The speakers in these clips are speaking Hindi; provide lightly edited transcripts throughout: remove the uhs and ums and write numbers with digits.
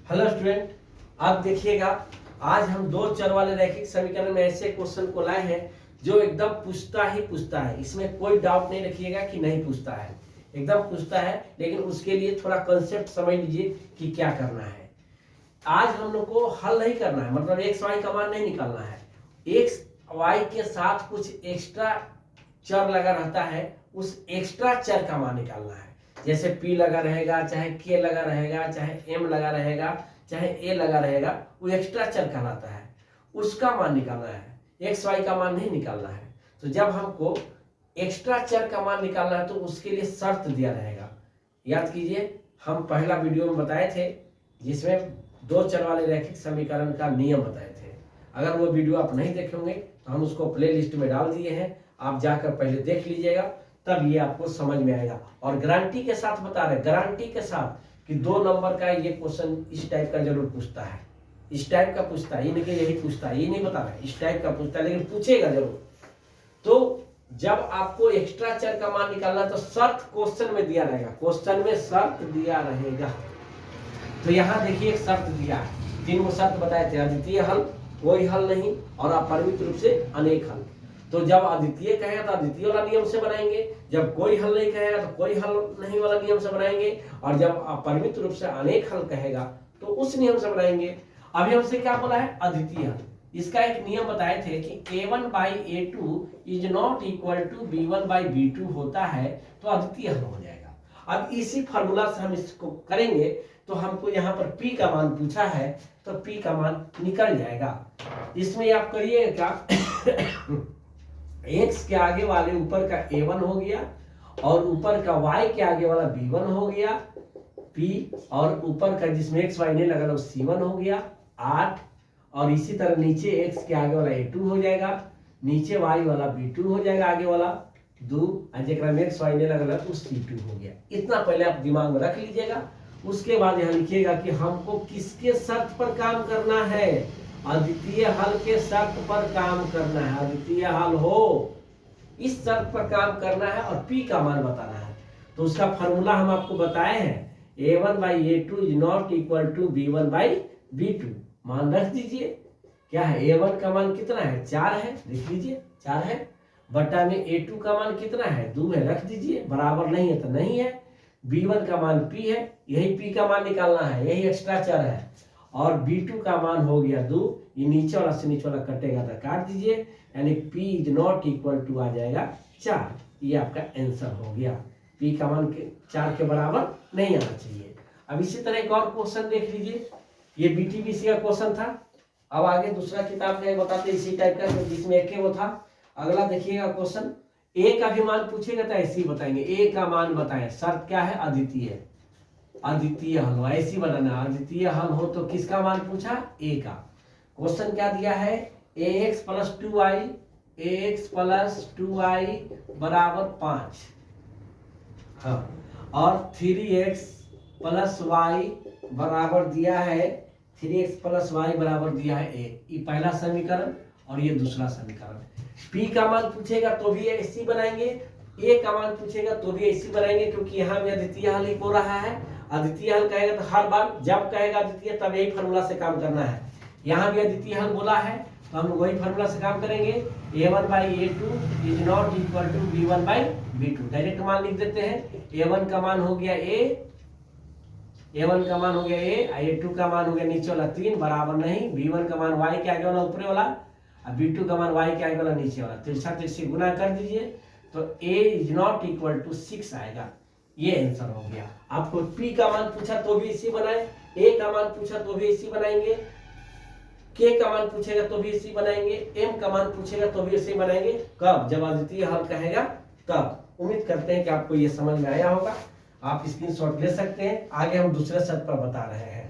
हेलो स्टूडेंट, आप देखिएगा। आज हम दो चर वाले रैखिक समीकरण में ऐसे क्वेश्चन को लाए हैं जो एकदम पूछता ही पूछता है। इसमें कोई डाउट नहीं रखिएगा कि नहीं पूछता है, एकदम पूछता है। लेकिन उसके लिए थोड़ा कंसेप्ट समझ लीजिए कि क्या करना है। आज हम लोग को हल नहीं करना है, मतलब एक्स वाई का मान नहीं निकालना है। एक्स वाई के साथ कुछ एक्स्ट्रा चर लगा रहता है, उस एक्स्ट्रा चर का मान निकालना है। जैसे P लगा रहेगा, चाहे K लगा रहेगा, चाहे M लगा रहेगा, चाहे A लगा रहेगा, वो एक्स्ट्रा चर कहलाता है। उसका मान निकालना है, एक्स वाई का मान नहीं निकालना है। तो जब हमको एक्स्ट्रा चर का मान निकालना है तो उसके लिए शर्त दिया रहेगा। याद कीजिए, हम पहला वीडियो में बताए थे जिसमें दो चर वाले रैखिक समीकरण का नियम बताए थे। अगर वो वीडियो आप नहीं देखे होंगे तो हम उसको प्ले लिस्ट में डाल दिए हैं, आप जाकर पहले देख लीजिएगा, तब ये आपको समझ में आएगा। और गारंटी के साथ बता रहे, गारंटी के साथ कि 2 नंबर का ये क्वेश्चन इस टाइप का जरूर पूछता है, इस टाइप का पूछता है। ये नहीं कि यही पूछता है, ये नहीं बता रहा है, इस टाइप का पूछता है, लेकिन पूछेगा जरूर। तो जब आपको एक्स्ट्रा चर का मान निकालना है तो शर्त क्वेश्चन में दिया रहेगा, क्वेश्चन में शर्त दिया रहेगा। तो यहाँ देखिए एक शर्त दिया है, 3 शर्त बताए थे। अद्वितीय हल, कोई हल नहीं, और अपरिमित रूप से अनेक हल। तो जब अद्वितीय कहेगा तो अद्वितीय वाला नियम से बनाएंगे, जब कोई हल नहीं कहेगा तो कोई हल नहीं वाला नियम से बनाएंगे, और जब अपरिमित रूप से अनेक हल कहेगा तो उस नियम से बनाएंगे। अभी हमसे क्या बोला है? अद्वितीय हल। इसका एक नियम बताए थे कि a1/a2 is not equal to b1/b2 होता है, तो अद्वितीय हल हो जाएगा। अब इसी फॉर्मूला से हम इसको करेंगे, तो हमको यहाँ पर p का मान पूछा है, तो p का मान निकल जाएगा। इसमें आप करिएगा x के आगे वाले ऊपर का a1 हो गया, और ऊपर का y के आगे वाला b1 हो गया p, और ऊपर का जिसमें x y नहीं लगा वो c1 हो गया 8, और इसी तरह नीचे x के आगे वाला a2 हो जाएगा, नीचे y वाला b2 हो जाएगा, आगे वाला 2, और जेकरा में x y नहीं लगा तो c2 हो गया। इतना पहले आप दिमाग में रख लीजिएगा। उसके बाद यहाँ लिखिएगा कि हमको किसके शर्त पर काम करना है? अद्वितीय हल के शर्त पर काम करना है। अद्वितीय हल हो, इस शर्त पर काम करना है और p का मान बताना है। तो उसका फॉर्मूला हम आपको बताए हैं, a1/a2 is not equal to b1/b2। मान रख दीजिए, क्या है? a1 का मान कितना है? 4 है, देख लीजिए 4 है, बटा में a2 का मान कितना है? 2 है, रख दीजिए। बराबर नहीं है तो नहीं है। b1 का मान p है, यही p का मान निकालना है, यही एक्स्ट्रा चर है। और b2 का मान हो गया 2, ये नीचे वाला से नीचे वाला कटेगा तो काट दीजिए, यानी p is not equal to आ जाएगा 4। ये आपका आंसर हो गया। p का मान 4 के बराबर नहीं आना चाहिए। अब इसी तरह एक और क्वेश्चन देख लीजिए, ये BTBC का क्वेश्चन था। अब आगे दूसरा किताब का बताते इसी टाइप का, जिसमें एक वो था। अगला देखिएगा क्वेश्चन, a का भी मान पूछेगा तो ऐसे ही बताएंगे। a का मान बताएं, शर्त क्या है? अद्वितीय, अद्वितीय हल हो, ऐसी बनाना। अद्वितीय हल हो तो किसका मान पूछा? a का। क्वेश्चन क्या दिया है? ax + 2i, ax + 2i बराबर 5, हाँ, और 3x + y बराबर दिया है, 3x + y बराबर दिया है 1। ये पहला समीकरण और ये दूसरा समीकरण। p का मान पूछेगा तो भी ऐसी बनाएंगे, a का मान पूछेगा तो भी ऐसी बनाएंगे, क्योंकि यहाँ में अद्वितीय हल ही हो रहा है। अद्वितीय हल कहेगा तो हर बार जब कहेगा अद्वितीय तब यही फॉर्मूला से काम करना है। यहाँ भी अद्वितीय हल बोला है तो हम वही फॉर्मूला से काम करेंगे। a1/a2 is not equal to b1/b2। Direct मान लिख देते हैं। a1 का मान हो गया a, a1 का मान हो गया a, a2 का मान हो गया नीचे वाला 3, बराबर नहीं। b1 का मान y के आगे वाला ऊपर वाला, और b2 का मान y के आगे वाला नीचे वाला। तिरछा तिरछी गुना कर दीजिए तो a is not equal to 6 आएगा। ये आंसर हो गया। आपको p का मान पूछा तो भी इसी बनाए, a का मान पूछा तो भी इसी बनाएंगे, k का मान पूछेगा तो भी इसी बनाएंगे, m का मान पूछेगा तो भी इसी बनाएंगे। कब? जब अद्वितीय हल कहेगा तब। उम्मीद करते हैं कि आपको ये समझ में आया होगा। आप स्क्रीनशॉट ले सकते हैं। आगे हम दूसरे शर्त पर बता रहे हैं।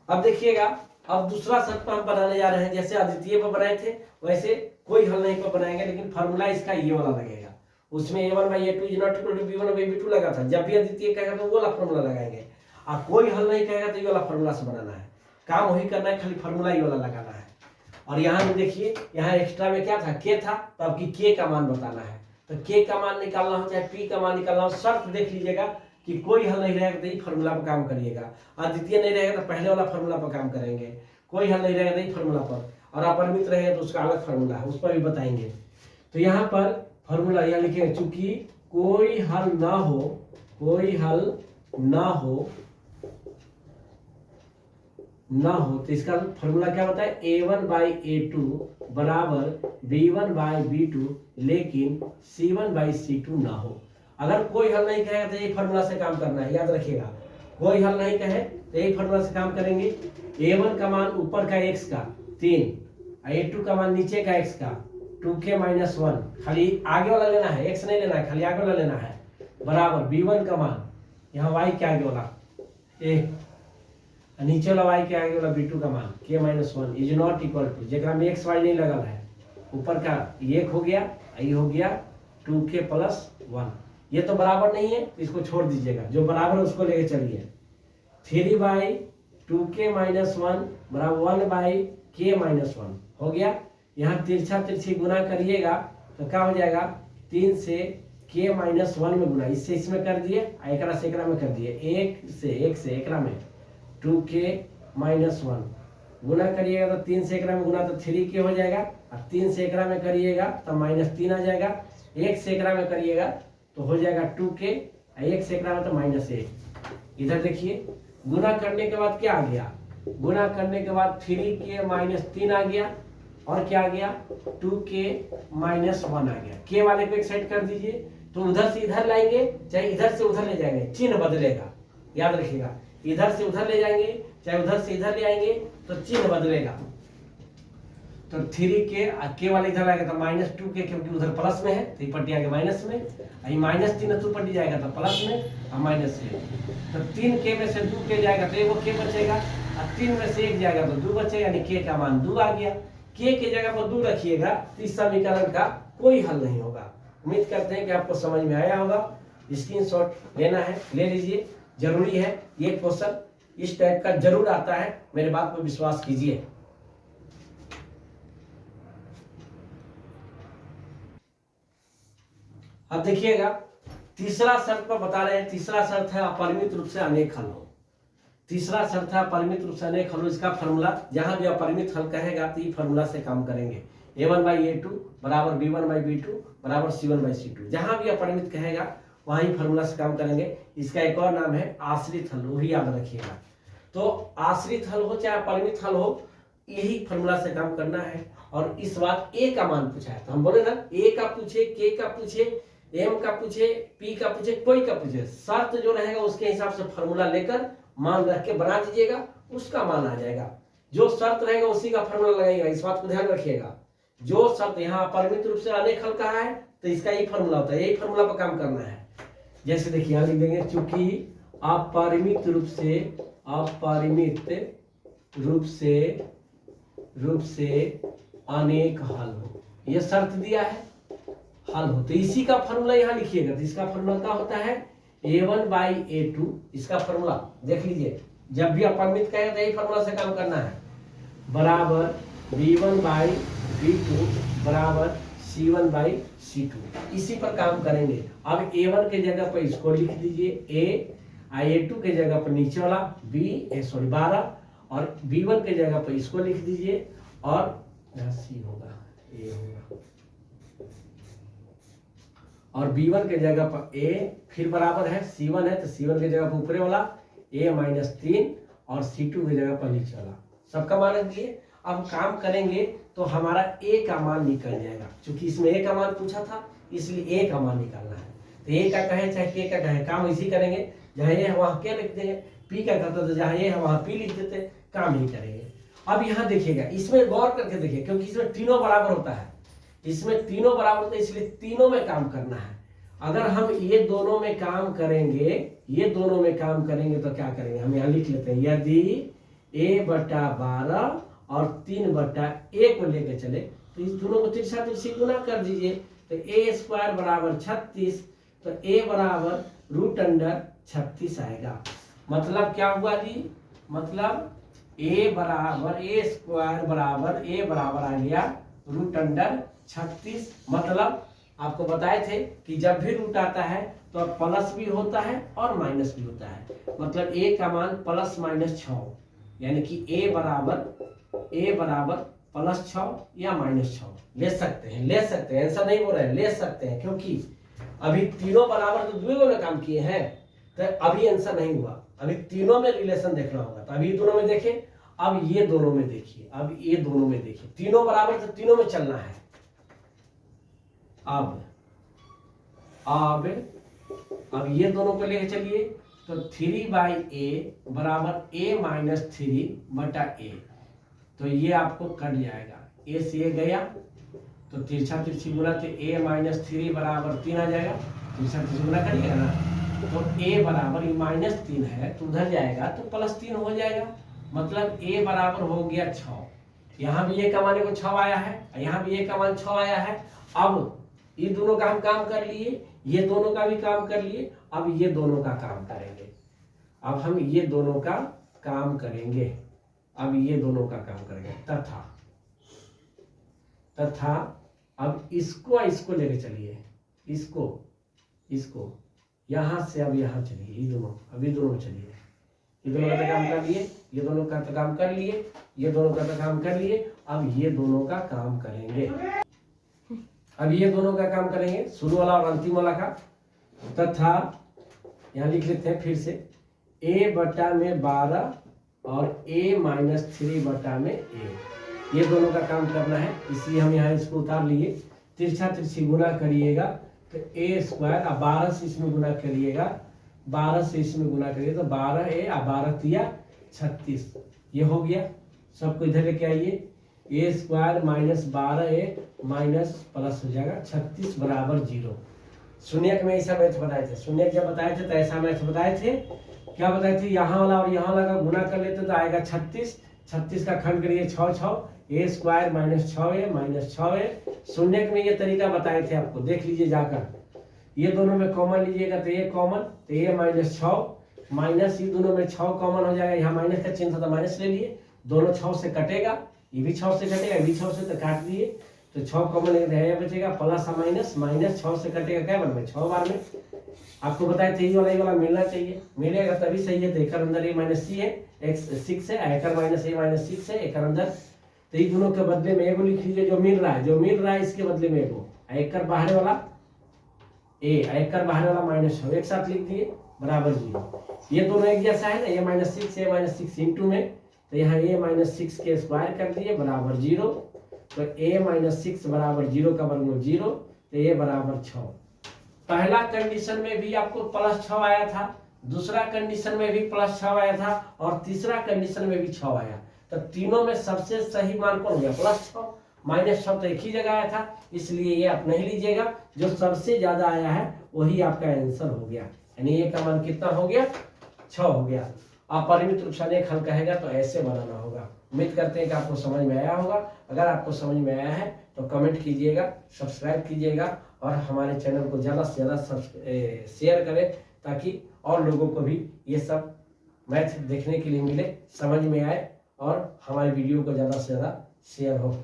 अब देखिएगा, अब दूसरा शर्त पर हम बनाने जा रहे हैं। जैसे अद्वितीय पर बनाए थे वैसे कोई हल नहीं पर बनाएंगे, लेकिन फॉर्मूला इसका ये वाला लगेगा। उसमें a1/a2 is not equal to b1/b2 लगा था। जब भी अद्वितीय कहेगा तो वो वाला फॉर्मूला लगाएंगे, और कोई हल नहीं कहेगा तो ये वाला फॉर्मूला से बनाना है। काम वही करना है, खाली फॉर्मूला ये वाला लगाना है। और यहाँ में देखिए, यहाँ एक्स्ट्रा में क्या था? k था, तो अब की k का मान बताना है। तो k का मान निकालना हो चाहे p का मान निकालना हो, शर्त देख लीजिएगा कि कोई हल नहीं रहेगा तो यही फार्मूला पर काम करिएगा, अद्वितीय नहीं रहेगा तो पहले वाला फार्मूला पर काम करेंगे, कोई हल नहीं रहेगा तो यही फार्मूला पर, और अपरिमित रहेगा तो उसका अलग फार्मूला है, उस पर भी बताएंगे। तो यहाँ पर फार्मूला यहाँ लिखेंगे, चूंकि कोई हल ना हो, कोई हल ना हो तो इसका फॉर्मूला क्या होता है, a1/a2 बराबर b1/b2 लेकिन c1/c2 ना हो। अगर कोई हल नहीं कहेगा तो यही फॉर्मूला से काम करना है, याद रखिएगा। कोई हल नहीं कहे तो यही फॉर्मूला से काम करेंगे। a1 का मान ऊपर का x का 3, a2 का मान नीचे का x का 2k-1, खाली आगे वाला लेना है, x नहीं लेना है, खाली आगे वाला लेना है, बराबर b1 का मान यहाँ y के आगे वाला a, नीचे वाला y के आगे वाला b2 का मान k-1 is not equal to, जेकरा में x y नहीं लगल है, ऊपर का 1 हो गया, ये हो गया 2k+1, ये तो बराबर नहीं है तो इसको छोड़ दीजिएगा, जो बराबर है उसको लेके चलिए। 3/2k-1 बराबर 1/k-1 हो गया। यहाँ तिरछा तिरछी गुना करिएगा तो क्या हो जाएगा, 3 से k-1 में गुना, इससे इसमें कर दिए, एकरा से एकरा में कर दिए, 1 से एकरा में 2k-1 गुना करिएगा तो 3 से एकरा में गुना तो 3k हो जाएगा, और 3 से एकरा में करिएगा तो -3 आ जाएगा, 1 से एकरा में करिएगा तो हो जाएगा 2k, 1 से एकरा में तो -1। इधर देखिए गुना करने के बाद क्या आ गया, गुना करने के बाद 3k-3 आ गया, और क्या आ गया 2k-1 आ गया। k वाले को एक साइड कर दीजिए, तो उधर से इधर लाएंगे चाहे इधर से उधर ले जाएंगे, चिन्ह बदलेगा, याद रखिएगा। इधर से उधर ले जाएंगे चाहे उधर से इधर ले आएंगे तो चिन्ह बदलेगा। तो 3k के वाले इधर आएगा तो -2k, क्योंकि उधर प्लस में है तो ये पट्टी आगे माइनस में, -3 तो पट्टी जाएगा तो प्लस में और माइनस में। तो 3k में से 2k जाएगा तो एगो k बचेगा, और 3 में से 1 जाएगा तो 2 बचेगा, यानी k का मान 2 आ गया। k के जगह पर 2 रखिएगा तो इस समीकरण का कोई हल नहीं होगा। उम्मीद करते हैं कि आपको समझ में आया होगा। स्क्रीनशॉट लेना है ले लीजिए, जरूरी है, ये क्वेश्चन इस टाइप का जरूर आता है, मेरे बात पर विश्वास कीजिए। अब देखिएगा तीसरा शर्त पर बता रहे हैं, तीसरा शर्त है अपरिमित रूप से अनेक हल हो। तीसरा शर्त है अपरिमित रूप से अनेक हल हो। इसका फॉर्मूला जहां भी अपरिमित हल कहेगा तो ये फॉर्मूला से काम करेंगे, a1/a2 बराबर b1/b2 बराबर c1/c2। जहां भी अपरिमित कहेगा वहां ही फॉर्मूला से काम करेंगे। इसका एक और नाम है आश्रित हल, वो भी याद रखिएगा। तो आश्रित हल हो चाहे अपरिमित हल हो, यही फॉर्मूला से काम करना है। और इस बार a का मान पूछा है तो हम बोले ना, a का पूछे, k का पूछे, m का पूछे, p का पूछे, कोई का पूछे, शर्त जो रहेगा उसके हिसाब से फॉर्मूला लेकर मान रख के बना दीजिएगा, उसका मान आ जाएगा। जो शर्त रहेगा उसी का फॉर्मूला लगाइएगा, इस बात को ध्यान रखिएगा। जो शर्त यहाँ अपरिमित रूप से अनेक हल कहा है तो इसका यही फॉर्मूला होता है, यही फॉर्मूला पर काम करना है। जैसे देखिए यहाँ लिख देंगे, चूंकि अपरिमित रूप से अनेक हल हो, यह शर्त दिया है, हल हो, तो इसी का फॉर्मूला यहाँ लिखिएगा। तो इसका फॉर्मूला क्या होता है, a1/a2, इसका फॉर्मूला देख लीजिए, जब भी अपरिमित कहेगा तो यही फॉर्मूला से काम करना है, बराबर b1/b2 बराबर c1/c2। इसी पर काम करेंगे। अब a1 के जगह पर इसको लिख दीजिए a, a2 के जगह पर नीचे वाला b 12, और b1 के जगह पर इसको लिख दीजिए, और c होगा, a होगा, और b1 के जगह पर a, फिर बराबर है c1 है तो c1 के जगह पर ऊपरे वाला a-3, और c2 के जगह पर नीचे वाला, सबका मान रख दिए। अब काम करेंगे तो हमारा a का मान निकल जाएगा, क्योंकि इसमें a का मान पूछा था इसलिए a का मान निकालना है। तो a का कहे चाहे k का कहे, काम इसी करेंगे, जहाँ a है वहाँ k लिख देंगे, p का कहता तो जहाँ a है वहाँ p लिख देते, काम ही करेंगे। अब यहाँ देखिएगा, इसमें गौर करके देखिए, क्योंकि इसमें तीनों बराबर होता है, इसमें तीनों बराबर होता है, इसलिए तीनों में काम करना है। अगर हम ये दोनों में काम करेंगे, ये दोनों में काम करेंगे तो क्या करेंगे, हम यहाँ लिख लेते हैं, यदि a/12 और 3/a को लेकर चले तो इस दोनों को तिरछा तिरछी गुना कर दीजिए, तो a² बराबर 36, तो a बराबर √36 आएगा। मतलब क्या हुआ जी, मतलब a बराबर आ गया √36। मतलब आपको बताए थे कि जब भी रूट आता है तो अब प्लस भी होता है और माइनस भी होता है, मतलब a का मान प्लस माइनस 6, यानी कि a बराबर प्लस 6 या माइनस 6 ले सकते हैं, ऐसा नहीं बोल रहे हैं, ले सकते हैं, क्योंकि अभी तीनों बराबर तो द्विगुण में काम किए हैं, तो अभी आंसर नहीं हुआ, अभी तीनों में रिलेशन देखना होगा। तो अभी दोनों में देखें, अब ये दोनों में देखिए, अब ये दोनों में देखिए, तीनों बराबर तो तीनों में चलना है। अब ये दोनों को लेके चलिए, तो 3/a बराबर a माइनस 3/a, तो ये आपको कट जाएगा, a से a गया तो तिरछा तिरछी गुना, तो a माइनस 3 बराबर 3 आ जाएगा, तिरछा तिरछी गुना करिएगा ना, तो a बराबर ये माइनस 3 है तो उधर जाएगा तो प्लस 3 हो जाएगा, मतलब a बराबर हो गया 6। यहाँ भी a का मान को 6 आया है, यहाँ भी a का मान 6 आया है। अब ये दोनों का हम काम कर लिए, ये दोनों का भी काम कर लिए, अब ये दोनों का काम करेंगे। अब हम ये दोनों का काम करेंगे, अब ये दोनों का काम करेंगे, तथा अब इसको लेके चलिए, इसको यहां से अब यहां चलिए, ये दोनों अब ये दोनों चलिए, ये दोनों का काम कर लिए, ये दोनों का काम कर लिए, ये दोनों का काम कर लिए, अब ये दोनों का काम करेंगे। अब ये दोनों का काम करेंगे, शुरू वाला और अंतिम वाला का, तथा यहाँ लिख लेते हैं फिर से, a बटा में 12 और a माइनस 3 बटा में a, ये दोनों का काम करना है, इसलिए हम यहाँ इसको उतार लिए। तिरछा तिरछी गुना करिएगा तो a स्क्वायर, अब 12 से इसमें गुना करिएगा, 12 से इसमें गुना करिए तो 12a, 12 तिया 36, ये हो गया। सबको इधर लेके आइए, a square minus 12a minus plus हो जाएगा 36 बराबर 0। शून्यक में ऐसा मैथ बताए थे, शून्यक जब बताए थे तो ऐसा मैथ बताए थे, क्या बताए थे, यहाँ वाला और यहाँ वाला का गुना कर लेते तो आएगा 36, 36 का खंड करिए 6 a square minus 6a minus 6a। शून्यक में ये तरीका बताए थे आपको, देख लीजिए जाकर, ये दोनों में कॉमन लीजिएगा तो ये कॉमन, तो ये माइनस 6 माइनस, ये दोनों में 6 कॉमन हो जाएगा, यहाँ माइनस का चिन्ह था तो माइनस ले लिए, दोनों 6 से कटेगा, ये भी 6 से कटेगा, ये भी 6 से, तो काट दिए, तो 6 कॉमन है बचेगा, प्लस माइनस, माइनस 6 से कटेगा क्या बार में, 6 बार में। आपको बताया थे ये वाला मिलना चाहिए, मिलेगा तभी सही है। तो एक अंदर a माइनस c है, x 6 है, एक माइनस a माइनस 6 है, एक अंदर, तो ये दोनों के बदले में एगो लिख लीजिए, जो मिल रहा है इसके बदले में एगो, एक बाहर वाला a, एक बाहर वाला माइनस 6, एक साथ लिख दिए बराबर 0। ये दोनों एक जैसा है ना, a माइनस 6 इंटू में, तो यहाँ a माइनस 6 के स्क्वायर कर दिए बराबर 0, तो a माइनस 6 बराबर 0 का वर्गमूल 0, तो a बराबर 6। पहला कंडीशन में भी आपको प्लस 6 आया था, दूसरा कंडीशन में भी प्लस 6 आया था, और तीसरा कंडीशन में भी 6 आया, तो तीनों में सबसे सही मान कौन हो गया, प्लस 6। माइनस 6 तो एक ही जगह आया था, इसलिए ये आप नहीं लीजिएगा, जो सबसे ज्यादा आया है वही आपका आंसर हो गया, यानी ये का मान कितना हो गया, 6 हो गया। अपरिमित रूप से अनेक हल कहेगा तो ऐसे बनाना होगा। उम्मीद करते हैं कि आपको समझ में आया होगा। अगर आपको समझ में आया है तो कमेंट कीजिएगा, सब्सक्राइब कीजिएगा, और हमारे चैनल को ज़्यादा से ज़्यादा शेयर करें, ताकि और लोगों को भी ये सब मैथ देखने के लिए मिले, समझ में आए, और हमारे वीडियो को ज़्यादा से ज़्यादा शेयर हो।